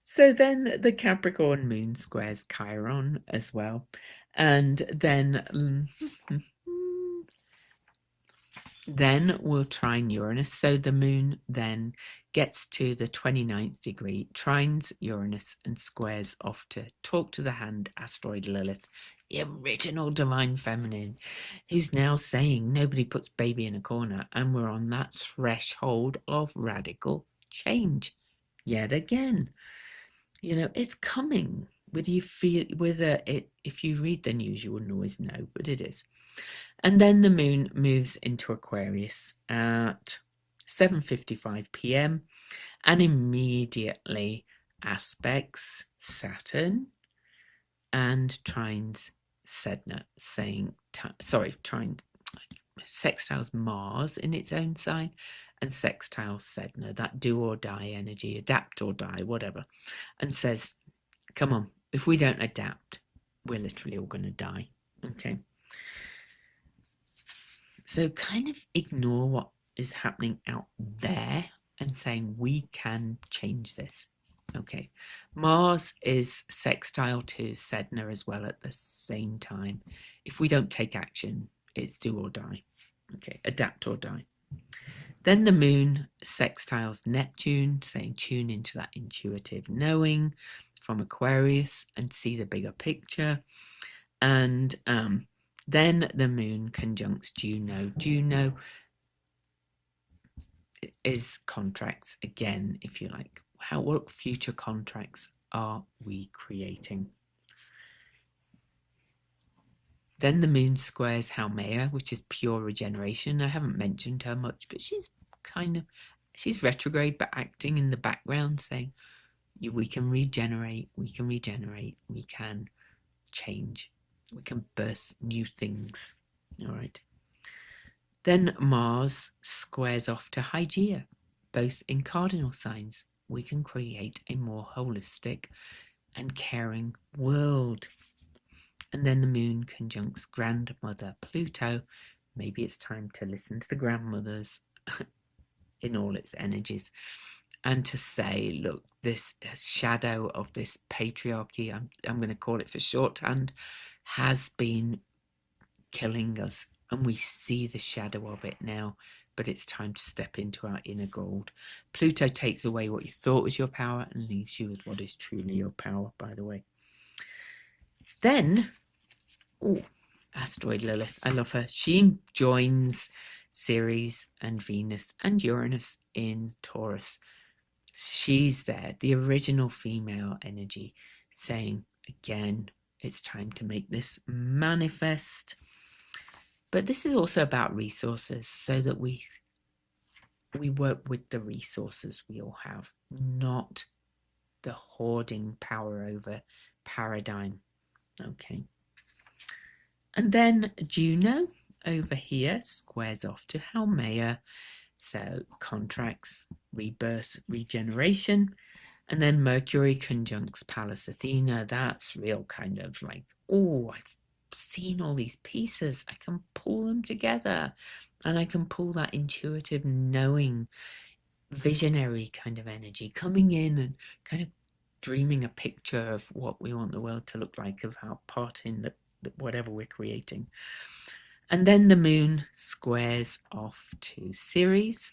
the Capricorn moon squares Chiron as well, and then Then we'll trine Uranus. So the moon then gets to the 29th degree, trines Uranus and squares off to talk to the hand asteroid Lilith, the original divine feminine, who's now saying nobody puts baby in a corner, and we're on that threshold of radical change yet again. You know, it's coming. Whether you feel, if you read the news, you wouldn't always know, but it is. And then the moon moves into Aquarius at 7:55 p.m. and immediately aspects Saturn and trines Sedna, sextiles Mars in its own sign and sextiles Sedna, that do or die energy, adapt or die, whatever, and says, come on, if we don't adapt, we're literally all going to die. Okay. So kind of ignore what is happening out there and saying we can change this. Okay. Mars is sextile to Sedna as well at the same time. If we don't take action, it's do or die. Okay. Adapt or die. Then the moon sextiles Neptune, saying tune into that intuitive knowing from Aquarius and see the bigger picture. And then the moon conjuncts Juno. Juno is contracts again, if you like. What future contracts are we creating? Then the moon squares Haumea, which is pure regeneration. I haven't mentioned her much, but she's retrograde, but acting in the background, saying we can regenerate, we can change, we can birth new things. All right. Then Mars squares off to Hygeia, both in cardinal signs. We can create a more holistic and caring world. And then the moon conjuncts grandmother Pluto. Maybe it's time to listen to the grandmothers in all its energies and to say, look, this shadow of this patriarchy, I'm going to call it for shorthand, has been killing us. And we see the shadow of it now, but it's time to step into our inner gold. Pluto takes away what you thought was your power and leaves you with what is truly your power, by the way. Then, asteroid Lilith, I love her. She joins Ceres and Venus and Uranus in Taurus. She's there, the original female energy, saying, again, it's time to make this manifest. But this is also about resources, so that we work with the resources we all have, not the hoarding power over paradigm. Okay. And then Juno over here squares off to Haumea. So contracts, rebirth, regeneration. And then Mercury conjuncts Pallas Athena. That's real kind of like, I've seen all these pieces. I can pull them together. And I can pull that intuitive knowing, visionary kind of energy coming in and kind of dreaming a picture of what we want the world to look like, of our part in whatever we're creating. And then the moon squares off to Ceres.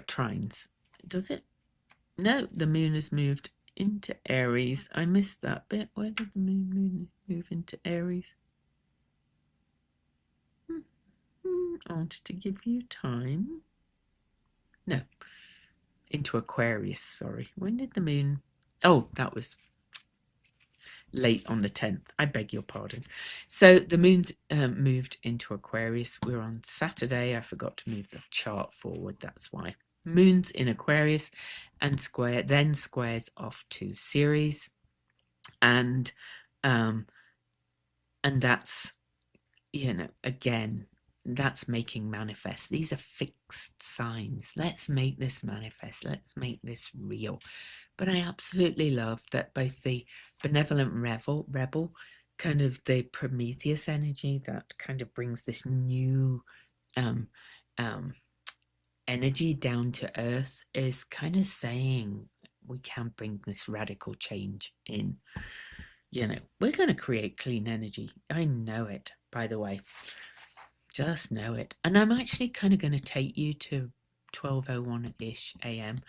Trines. Does it? No, the moon has moved into Aries. I missed that bit. Where did the moon move into Aries? I wanted to give you time. No, into Aquarius, sorry. When did the moon... Oh, that was late on the 10th. I beg your pardon. So the moon's moved into Aquarius. We're on Saturday. I forgot to move the chart forward. That's why. Moon's in Aquarius and then squares off to Ceres. And that's, again, that's making manifest. These are fixed signs. Let's make this manifest. Let's make this real. But I absolutely love that both the benevolent rebel, kind of the Prometheus energy that kind of brings this new energy down to earth, is kind of saying we can bring this radical change in. we're going to create clean energy. I know it, by the way. Just know it. And I'm actually kind of going to take you to 12:01-ish a.m.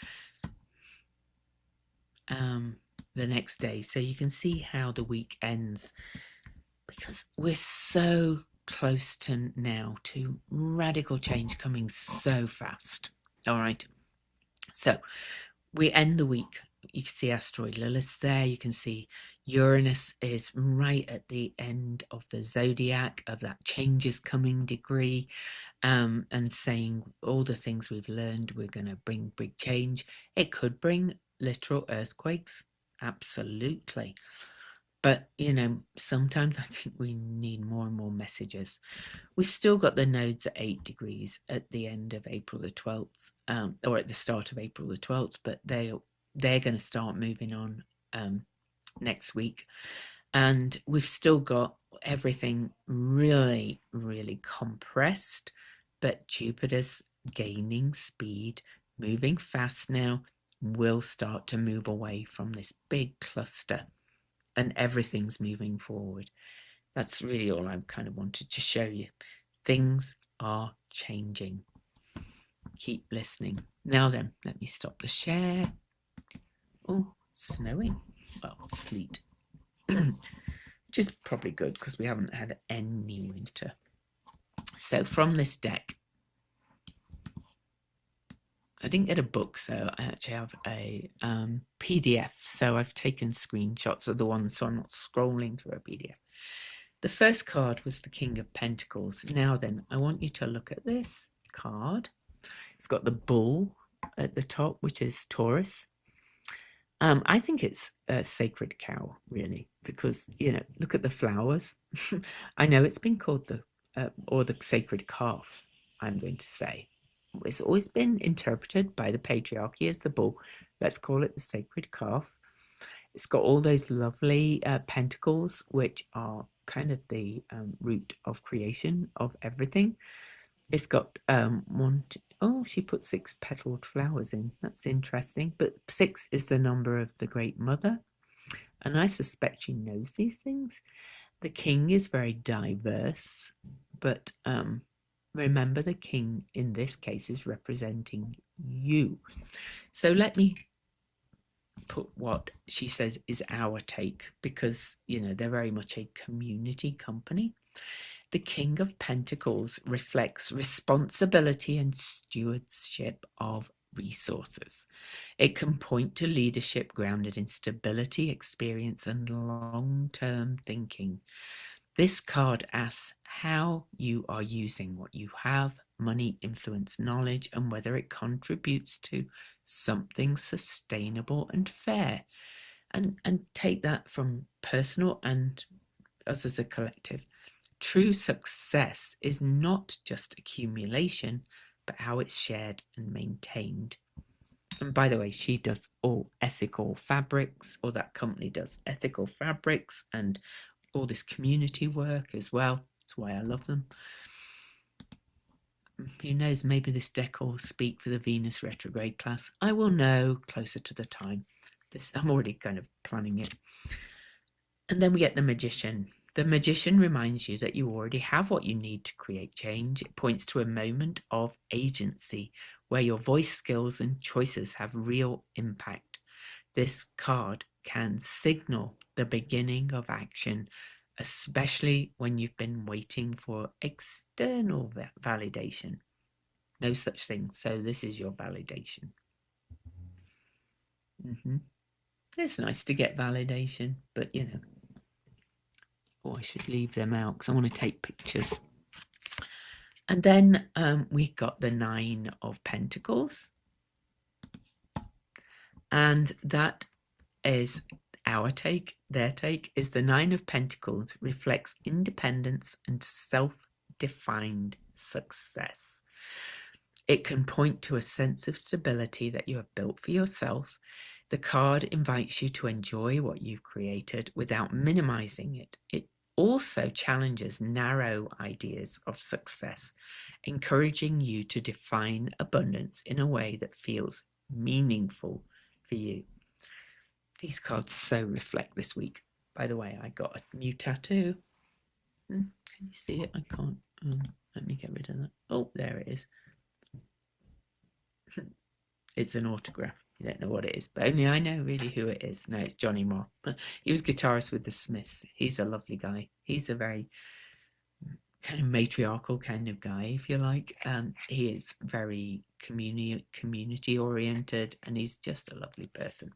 The next day, so you can see how the week ends, because we're so close to now to radical change coming so fast. All right. So we end the week. You can see asteroid Lilith there. You can see Uranus is right at the end of the zodiac of that change is coming degree, and saying all the things we've learned, we're going to bring big change. It could bring literal earthquakes, absolutely. But, sometimes I think we need more and more messages. We've still got the nodes at 8 degrees at the end of April the 12th, or at the start of April the 12th, but they're going to start moving on next week. And we've still got everything really, really compressed, but Jupiter's gaining speed, moving fast now, will start to move away from this big cluster, and everything's moving forward. That's really all I kind of wanted to show you. Things are changing. Keep listening. Now then, let me stop the share. Oh, snowing. Well, sleet. Which is probably good because we haven't had any winter. So from this deck, I didn't get a book, so I actually have a PDF. So I've taken screenshots of the ones, so I'm not scrolling through a PDF. The first card was the King of Pentacles. Now then, I want you to look at this card. It's got the bull at the top, which is Taurus. I think it's a sacred cow, really, because, look at the flowers. I know it's been called the sacred calf, I'm going to say. It's always been interpreted by the patriarchy as the bull. Let's call it the sacred calf. It's got all those lovely pentacles, which are kind of the root of creation of everything. It's got she put 6 petaled flowers in. That's interesting. But 6 is the number of the Great Mother. And I suspect she knows these things. The king is very diverse, but remember, the king in this case is representing you. So let me put what she says is our take, because, they're very much a community company. The King of Pentacles reflects responsibility and stewardship of resources. It can point to leadership grounded in stability, experience, and long-term thinking. This card asks how you are using what you have, money, influence, knowledge, and whether it contributes to something sustainable and fair. And take that from personal and us as a collective. True success is not just accumulation, but how it's shared and maintained. And by the way, she does all ethical fabrics, or that company does ethical fabrics and all this community work as well. That's why I love them. Who knows, maybe this deck will speak for the Venus retrograde class. I will know closer to the time. I'm already kind of planning it. And then we get the Magician. The Magician reminds you that you already have what you need to create change. It points to a moment of agency where your voice, skills, and choices have real impact. This card can signal the beginning of action, especially when you've been waiting for external validation. No such thing. So this is your validation. It's nice to get validation, but I should leave them out because I want to take pictures. And then we got the 9 of Pentacles. And that is our take. Their take is the 9 of Pentacles reflects independence and self-defined success. It can point to a sense of stability that you have built for yourself. The card invites you to enjoy what you've created without minimizing it. It also challenges narrow ideas of success, encouraging you to define abundance in a way that feels meaningful for you. These cards so reflect this week, By the way, I got a new tattoo. Can you see it? I can't. Let me get rid of that. Oh, there it is. It's an autograph. You don't know what it is, but only I know really who it is. No, it's Johnny Marr. He was guitarist with the Smiths. He's a lovely guy. He's a very kind of matriarchal kind of guy, if you like. He is very community oriented, and he's just a lovely person.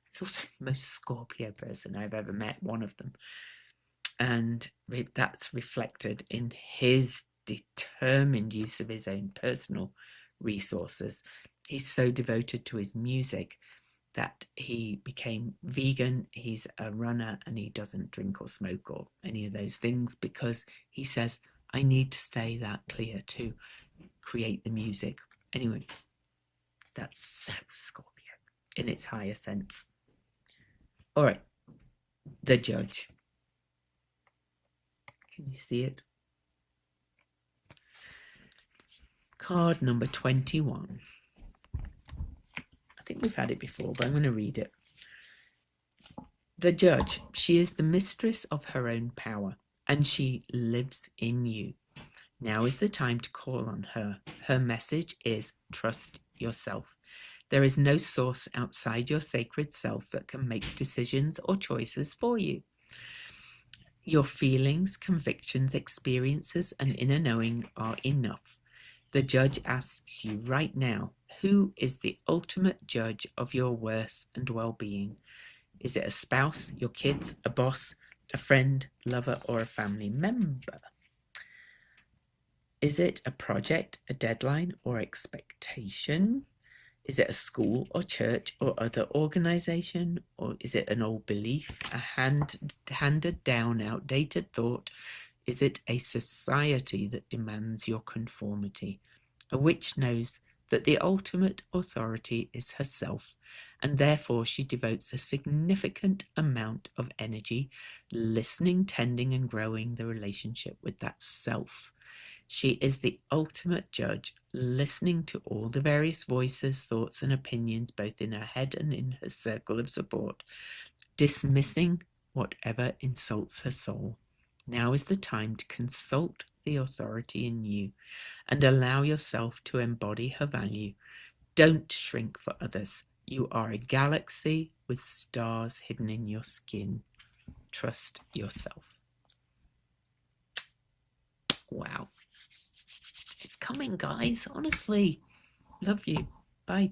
He's also the most Scorpio person I've ever met, one of them. And that's reflected in his determined use of his own personal resources. He's so devoted to his music that he became vegan. He's a runner, and he doesn't drink or smoke or any of those things because he says, I need to stay that clear to create the music. Anyway, that's so Scorpio in its higher sense. All right, the Judge. Can you see it? Card number 21. I think we've had it before, but I'm going to read it. The Judge. She is the mistress of her own power, and she lives in you. Now is the time to call on her. Her message is trust yourself. There is no source outside your sacred self that can make decisions or choices for you. Your feelings, convictions, experiences, and inner knowing are enough. The Judge asks you right now, who is the ultimate judge of your worth and well-being? Is it a spouse, your kids, a boss, a friend, lover, or a family member? Is it a project, a deadline, or expectation? Is it a school or church or other organization? Or is it an old belief, a handed down, outdated thought? Is it a society that demands your conformity? A witch knows that the ultimate authority is herself, and therefore she devotes a significant amount of energy listening, tending, and growing the relationship with that self. She is the ultimate judge, listening to all the various voices, thoughts, and opinions, both in her head and in her circle of support, dismissing whatever insults her soul. Now is the time to consult the authority in you and allow yourself to embody her value. Don't shrink for others. You are a galaxy with stars hidden in your skin. Trust yourself. Wow. It's coming, guys. Honestly. Love you. Bye.